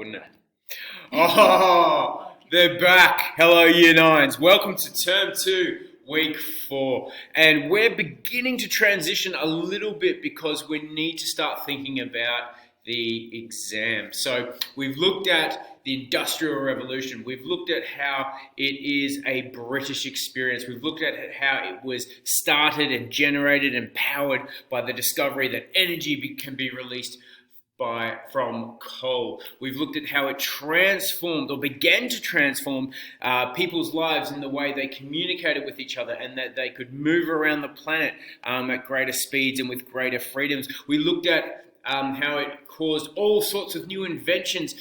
wouldn't it? Oh, they're back. Hello, Year 9s. Welcome to Term 2, Week 4. And we're beginning to transition a little bit because we need to start thinking about the exam. So we've looked at the Industrial Revolution. We've looked at how it is a British experience. We've looked at how it was started and generated and powered by the discovery that energy can be released from coal. We've looked at how it transformed or began to transform people's lives in the way they communicated with each other and that they could move around the planet at greater speeds and with greater freedoms. We looked at how it caused all sorts of new inventions,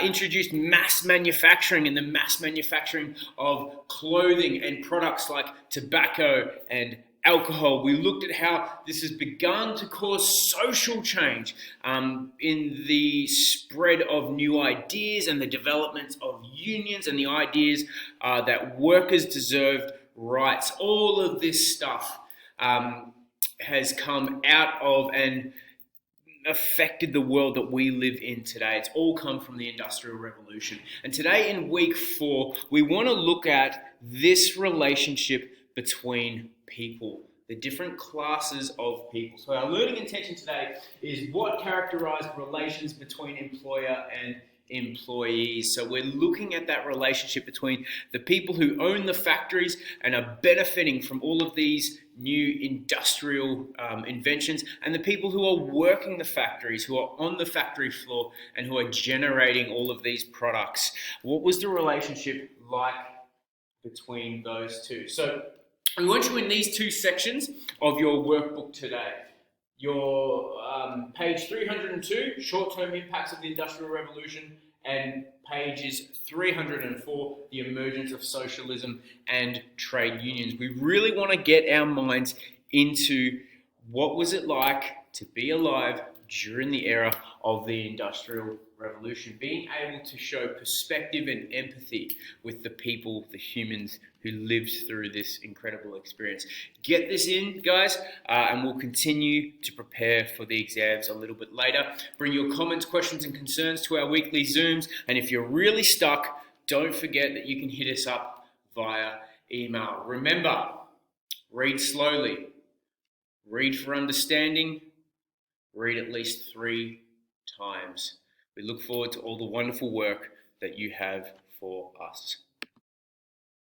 introduced mass manufacturing and the mass manufacturing of clothing and products like tobacco and alcohol. We looked at how this has begun to cause social change in the spread of new ideas and the development of unions and the ideas that workers deserved rights. All of this stuff has come out of and affected the world that we live in today. It's all come from the Industrial Revolution. And today in Week 4, we want to look at this relationship between people, the different classes of people. So our learning intention today is what characterized relations between employer and employees. So we're looking at that relationship between the people who own the factories and are benefiting from all of these new industrial inventions and the people who are working the factories, who are on the factory floor and who are generating all of these products. What was the relationship like between those two? So we want you in these two sections of your workbook today. Your page 302, short-term impacts of the Industrial Revolution, and pages 304, the emergence of socialism and trade unions. We really want to get our minds into what was it like to be alive during the era of the Industrial Revolution, being able to show perspective and empathy with the people, the humans who lived through this incredible experience. Get this in, guys, and we'll continue to prepare for the exams a little bit later. Bring your comments, questions, and concerns to our weekly Zooms, and if you're really stuck, don't forget that you can hit us up via email. Remember, read slowly, read for understanding, read at least 3 times. We look forward to all the wonderful work that you have for us.